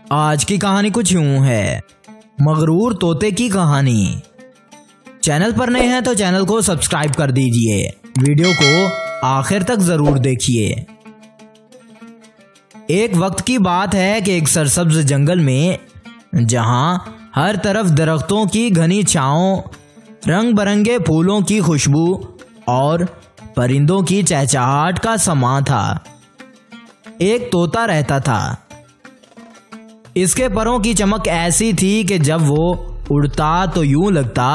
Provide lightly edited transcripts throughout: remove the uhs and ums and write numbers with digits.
आज की कहानी कुछ यूं है, मगरूर तोते की कहानी। चैनल पर नए हैं तो चैनल को सब्सक्राइब कर दीजिए, वीडियो को आखिर तक जरूर देखिए। एक वक्त की बात है कि एक सरसब्ज जंगल में, जहां हर तरफ दरख्तों की घनी छांव, रंग बिरंगे फूलों की खुशबू और परिंदों की चहचहाहट का समा था, एक तोता रहता था। इसके परों की चमक ऐसी थी कि जब वो उड़ता तो यूं लगता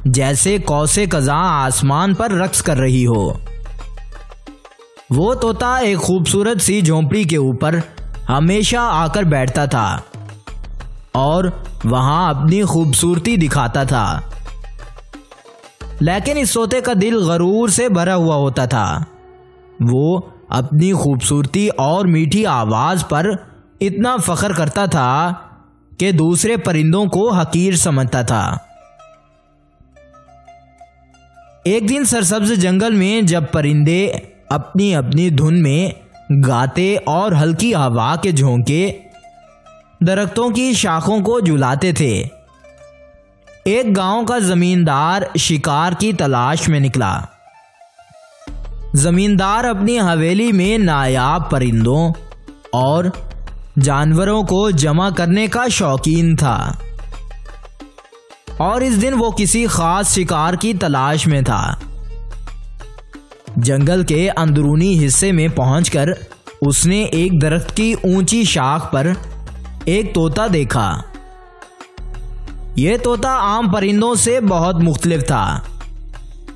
जैसे कौसे कज़ां आसमान पर रक्स कर रही हो। वो तोता एक खूबसूरत सी झोंपड़ी के ऊपर हमेशा आकर बैठता था और वहां अपनी खूबसूरती दिखाता था। लेकिन इस तोते का दिल गरूर से भरा हुआ होता था। वो अपनी खूबसूरती और मीठी आवाज पर इतना फख्र करता था कि दूसरे परिंदों को हकीर समझता था। एक दिन सरसब्ज जंगल में जब परिंदे अपनी अपनी धुन में गाते और हल्की हवा के झोंके दरख्तों की शाखों को झुलाते थे, एक गांव का जमींदार शिकार की तलाश में निकला। जमींदार अपनी हवेली में नायाब परिंदों और जानवरों को जमा करने का शौकीन था और इस दिन वो किसी खास शिकार की तलाश में था। जंगल के अंदरूनी हिस्से में पहुंचकर उसने एक दरख्त की ऊंची शाख पर एक तोता देखा। यह तोता आम परिंदों से बहुत मुख्तलिफ था।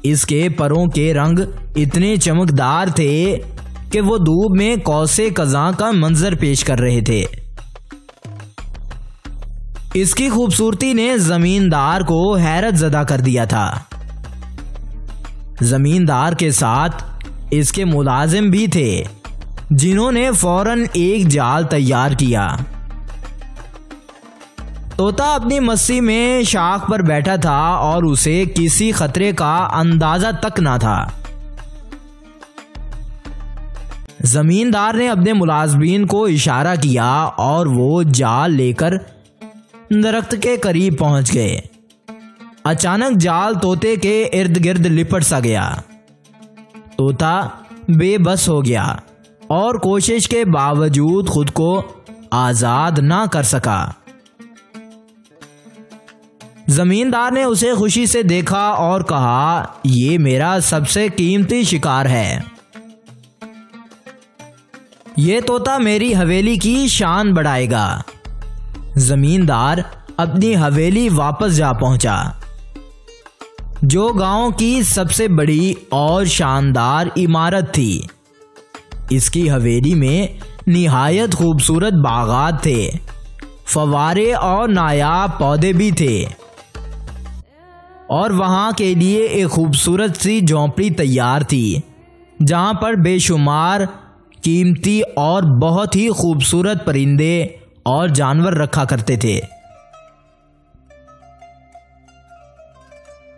इसके परों के रंग इतने चमकदार थे कि वो धूप में कौसे कज़ां का मंजर पेश कर रहे थे। इसकी खूबसूरती ने जमींदार को हैरत ज़दा कर दिया था। जमींदार के साथ इसके मुलाजिम भी थे, जिन्होंने फौरन एक जाल तैयार किया। तोता अपनी मस्ती में शाख पर बैठा था और उसे किसी खतरे का अंदाजा तक ना था। जमींदार ने अपने मुलाजमीन को इशारा किया और वो जाल लेकर दरख्त के करीब पहुंच गए। अचानक जाल तोते के इर्द गिर्द लिपट सा गया। तोता बेबस हो गया और कोशिश के बावजूद खुद को आजाद ना कर सका। जमींदार ने उसे खुशी से देखा और कहा, ये मेरा सबसे कीमती शिकार है। ये तोता मेरी हवेली की शान बढ़ाएगा। जमींदार अपनी हवेली वापस जा पहुंचा, जो गांव की सबसे बड़ी और शानदार इमारत थी। इसकी हवेली में निहायत खूबसूरत बागात थे, फवारे और नायाब पौधे भी थे और वहां के लिए एक खूबसूरत सी झोंपड़ी तैयार थी, जहां पर बेशुमार कीमती और बहुत ही खूबसूरत परिंदे और जानवर रखा करते थे।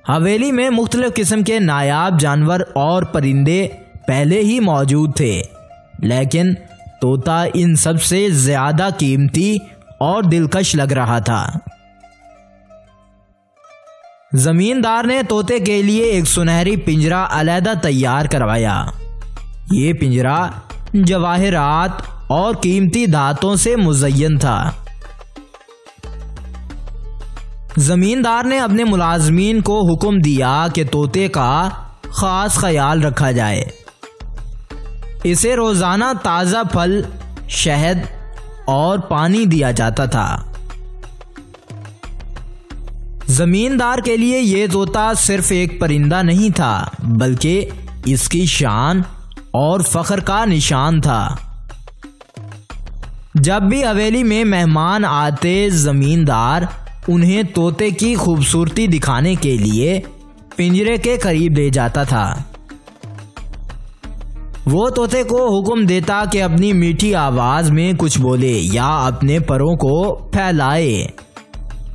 हवेली में मुख्तलिफ किस्म के नायाब जानवर और परिंदे पहले ही मौजूद थे, लेकिन तोता इन सब से ज्यादा कीमती और दिलकश लग रहा था। जमींदार ने तोते के लिए एक सुनहरी पिंजरा अलहदा तैयार करवाया। ये पिंजरा जवाहिरात और कीमती धातों से मुज़य्यन था। जमींदार ने अपने मुलाजमीन को हुक्म दिया कि तोते का खास ख्याल रखा जाए। इसे रोजाना ताज़ा फल, शहद और पानी दिया जाता था। जमींदार के लिए यह तोता सिर्फ एक परिंदा नहीं था, बल्कि इसकी शान और फख्र का निशान था। जब भी हवेली में मेहमान आते, जमींदार उन्हें तोते की खूबसूरती दिखाने के लिए पिंजरे के करीब ले जाता था। वो तोते को हुक्म देता कि अपनी मीठी आवाज में कुछ बोले या अपने परों को फैलाए।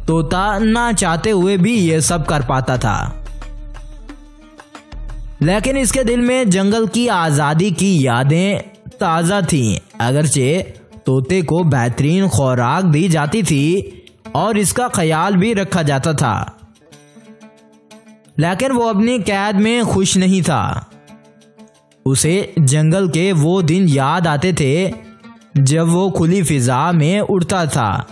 तोता ना चाहते हुए भी यह सब कर पाता था, लेकिन इसके दिल में जंगल की आज़ादी की यादें ताज़ा थीं, अगरचे तोते को बेहतरीन खुराक दी जाती थी और इसका ख्याल भी रखा जाता था, लेकिन वो अपनी कैद में खुश नहीं था। उसे जंगल के वो दिन याद आते थे जब वो खुली फिजा में उड़ता था,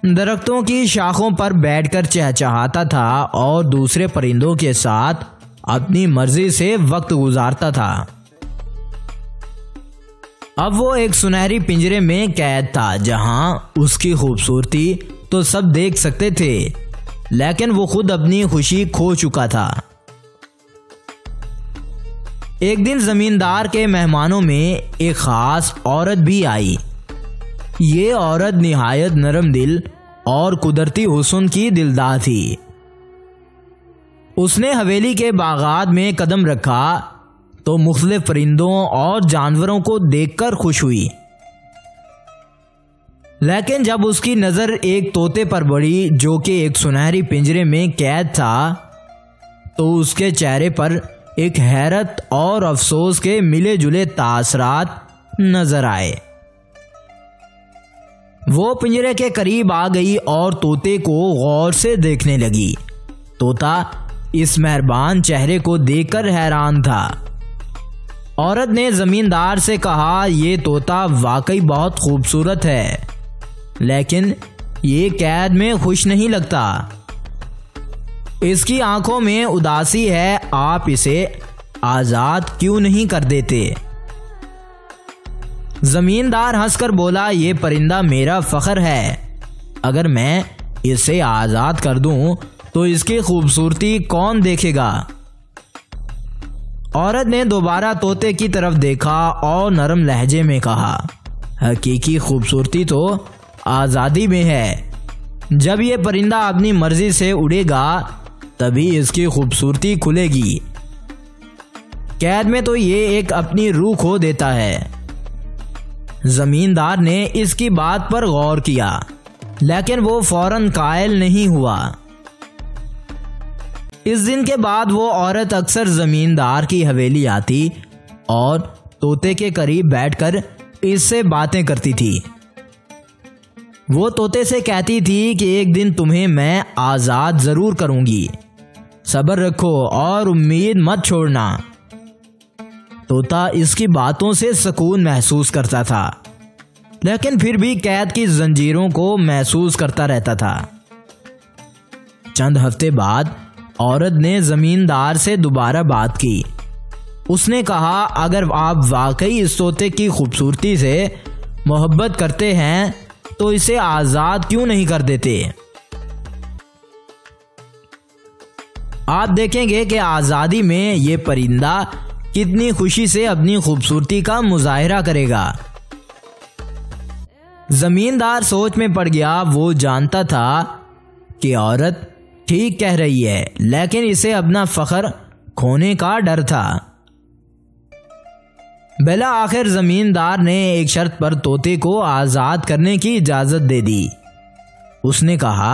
दरख्तों की शाखों पर बैठकर चहचहाता था और दूसरे परिंदों के साथ अपनी मर्जी से वक्त गुजारता था। अब वो एक सुनहरी पिंजरे में कैद था, जहां उसकी खूबसूरती तो सब देख सकते थे, लेकिन वो खुद अपनी खुशी खो चुका था। एक दिन जमींदार के मेहमानों में एक खास औरत भी आई। ये औरत निहायत नरम दिल और कुदरती हुस्न की दिलदार थी। उसने हवेली के बागात में कदम रखा तो मुख्तलिफ परिंदों और जानवरों को देखकर खुश हुई, लेकिन जब उसकी नजर एक तोते पर पड़ी जो कि एक सुनहरी पिंजरे में कैद था, तो उसके चेहरे पर एक हैरत और अफसोस के मिले जुले तासरात नजर आए। वो पिंजरे के करीब आ गई और तोते को गौर से देखने लगी। तोता इस मेहरबान चेहरे को देखकर हैरान था। औरत ने जमींदार से कहा, ये तोता वाकई बहुत खूबसूरत है, लेकिन ये कैद में खुश नहीं लगता। इसकी आंखों में उदासी है, आप इसे आजाद क्यों नहीं कर देते? जमींदार हंसकर बोला, ये परिंदा मेरा फख्र है। अगर मैं इसे आजाद कर दूं तो इसकी खूबसूरती कौन देखेगा? औरत ने दोबारा तोते की तरफ देखा और नरम लहजे में कहा, हकीकी खूबसूरती तो आजादी में है। जब ये परिंदा अपनी मर्जी से उड़ेगा तभी इसकी खूबसूरती खुलेगी। कैद में तो ये एक अपनी रूह खो देता है। जमींदार ने इसकी बात पर गौर किया, लेकिन वो फौरन कायल नहीं हुआ। इस दिन के बाद वो औरत अक्सर जमींदार की हवेली आती और तोते के करीब बैठकर इससे बातें करती थी। वो तोते से कहती थी कि एक दिन तुम्हें मैं आजाद जरूर करूंगी, सब्र रखो और उम्मीद मत छोड़ना। तोता इसकी बातों से सुकून महसूस करता था, लेकिन फिर भी कैद की जंजीरों को महसूस करता रहता था। चंद हफ्ते बाद औरत ने जमींदार से दोबारा बात की। उसने कहा, अगर आप वाकई इस तोते की खूबसूरती से मोहब्बत करते हैं तो इसे आजाद क्यों नहीं कर देते? आप देखेंगे कि आजादी में ये परिंदा कितनी खुशी से अपनी खूबसूरती का मुजाहिरा करेगा। जमींदार सोच में पड़ गया। वो जानता था कि औरत ठीक कह रही है, लेकिन इसे अपना फख्र खोने का डर था। बिला आखिर जमींदार ने एक शर्त पर तोते को आजाद करने की इजाजत दे दी। उसने कहा,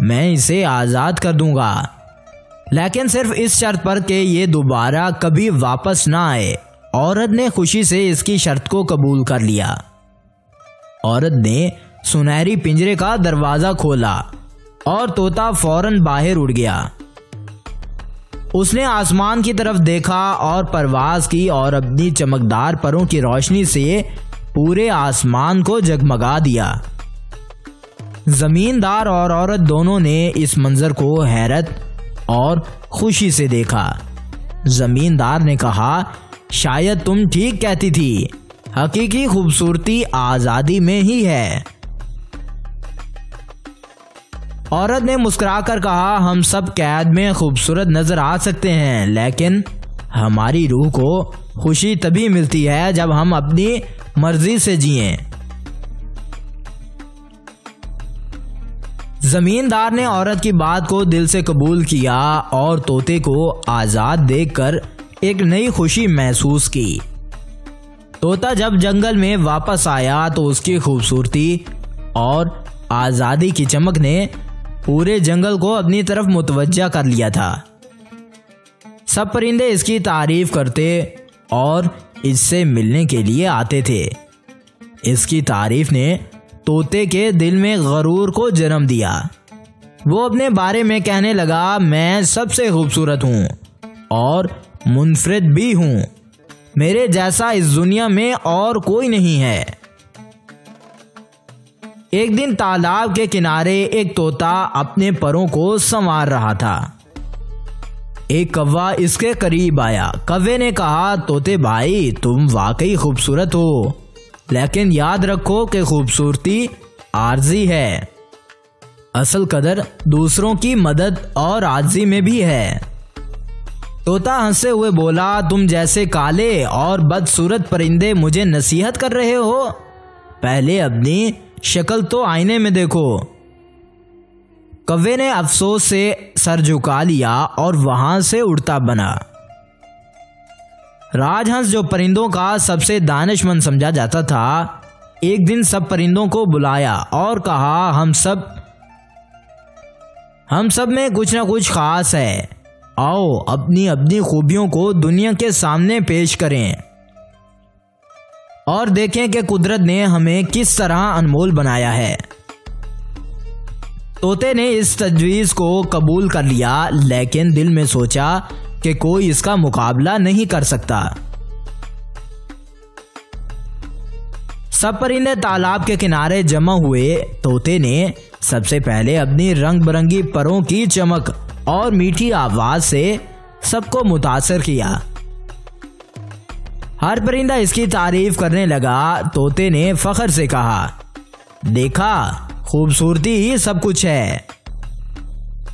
मैं इसे आजाद कर दूंगा, लेकिन सिर्फ इस शर्त पर कि ये दोबारा कभी वापस ना आए। औरत ने खुशी से इसकी शर्त को कबूल कर लिया। औरत ने सुनहरी पिंजरे का दरवाजा खोला और तोता फौरन बाहर उड़ गया। उसने आसमान की तरफ देखा और परवाज की और अपनी चमकदार परों की रोशनी से पूरे आसमान को जगमगा दिया। जमींदार और औरत दोनों ने इस मंजर को हैरत और खुशी से देखा। जमींदार ने कहा, शायद तुम ठीक कहती थी, हकीकी खूबसूरती आजादी में ही है। औरत ने मुस्कुराकर कहा, हम सब कैद में खूबसूरत नजर आ सकते हैं, लेकिन हमारी रूह को खुशी तभी मिलती है जब हम अपनी मर्जी से जिएं। जमींदार ने औरत की बात को दिल से कबूल किया और तोते को आजाद देखकर एक नई खुशी महसूस की। तोता जब जंगल में वापस आया तो उसकी खूबसूरती और आजादी की चमक ने पूरे जंगल को अपनी तरफ मुतवज्जा कर लिया था। सब परिंदे इसकी तारीफ करते और इससे मिलने के लिए आते थे। इसकी तारीफ ने तोते के दिल में गरूर को जन्म दिया। वो अपने बारे में कहने लगा, मैं सबसे खूबसूरत हूँ और मुनफरिद भी हूँ। मेरे जैसा इस दुनिया में और कोई नहीं है। एक दिन तालाब के किनारे एक तोता अपने परों को संवार रहा था। एक कौवा इसके करीब आया। कौवे ने कहा, तोते भाई, तुम वाकई खूबसूरत हो, लेकिन याद रखो कि खूबसूरती आर्जी है। असल कदर दूसरों की मदद और आर्जी में भी है। तोता हंसते हुए बोला, तुम जैसे काले और बदसूरत परिंदे मुझे नसीहत कर रहे हो? पहले अपनी शक्ल तो आईने में देखो। कौवे ने अफसोस से सर झुका लिया और वहां से उड़ता बना। राजहंस, जो परिंदों का सबसे दानिशमंद समझा जाता था, एक दिन सब परिंदों को बुलाया और कहा, हम सब में कुछ ना कुछ खास है। आओ अपनी अपनी खूबियों को दुनिया के सामने पेश करें और देखें कि कुदरत ने हमें किस तरह अनमोल बनाया है। तोते ने इस तजवीज़ को कबूल कर लिया, लेकिन दिल में सोचा कि कोई इसका मुकाबला नहीं कर सकता। सब परिंदे तालाब के किनारे जमा हुए। तोते ने सबसे पहले अपनी रंग बिरंगी परों की चमक और मीठी आवाज से सबको मुतासर किया। हर परिंदा इसकी तारीफ करने लगा। तोते ने फख्र से कहा, देखा, खूबसूरती ही सब कुछ है।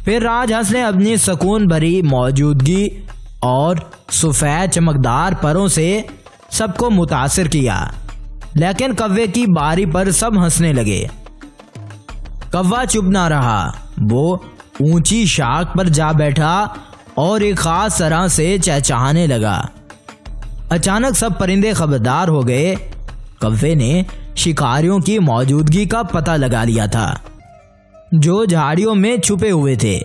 फिर राजहंस ने अपनी सुकून भरी मौजूदगी और सफेद चमकदार परों से सबको मुतासिर किया, लेकिन कौवे की बारी पर सब हंसने लगे। कौवा चुप ना रहा। वो ऊंची शाख पर जा बैठा और एक खास तरह से चहचहाने लगा। अचानक सब परिंदे खबरदार हो गए। कौवे ने शिकारियों की मौजूदगी का पता लगा लिया था, जो झाड़ियों में छुपे हुए थे।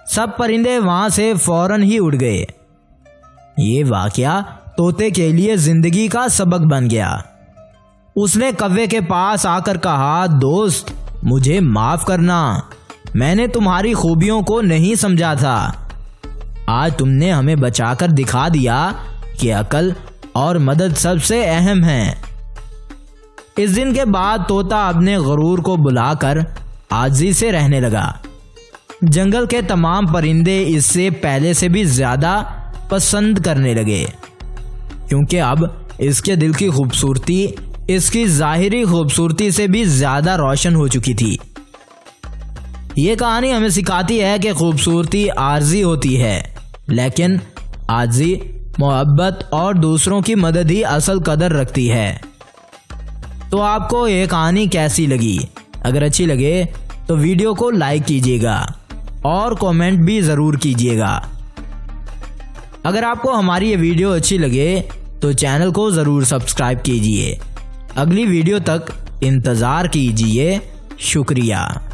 सब परिंदे वहां से फौरन ही उड़ गए। ये वाकया तोते के लिए जिंदगी का सबक बन गया। उसने कौवे के पास आकर कहा, दोस्त, मुझे माफ करना, मैंने तुम्हारी खूबियों को नहीं समझा था। आज तुमने हमें बचाकर दिखा दिया कि अकल और मदद सबसे अहम है। इस दिन के बाद तोता अपने गरूर को बुलाकर आजी से रहने लगा। जंगल के तमाम परिंदे इससे पहले से भी ज्यादा पसंद करने लगे, क्योंकि अब इसके दिल की खूबसूरती इसकी जाहिरी खूबसूरती से भी ज्यादा रोशन हो चुकी थी। ये कहानी हमें सिखाती है कि खूबसूरती आर्जी होती है, लेकिन आजी, मोहब्बत और दूसरों की मदद ही असल कदर रखती है। तो आपको ये कहानी कैसी लगी? अगर अच्छी लगे तो वीडियो को लाइक कीजिएगा और कमेंट भी ज़रूर कीजिएगा। अगर आपको हमारी ये वीडियो अच्छी लगे तो चैनल को ज़रूर सब्सक्राइब कीजिए। अगली वीडियो तक इंतज़ार कीजिए। शुक्रिया।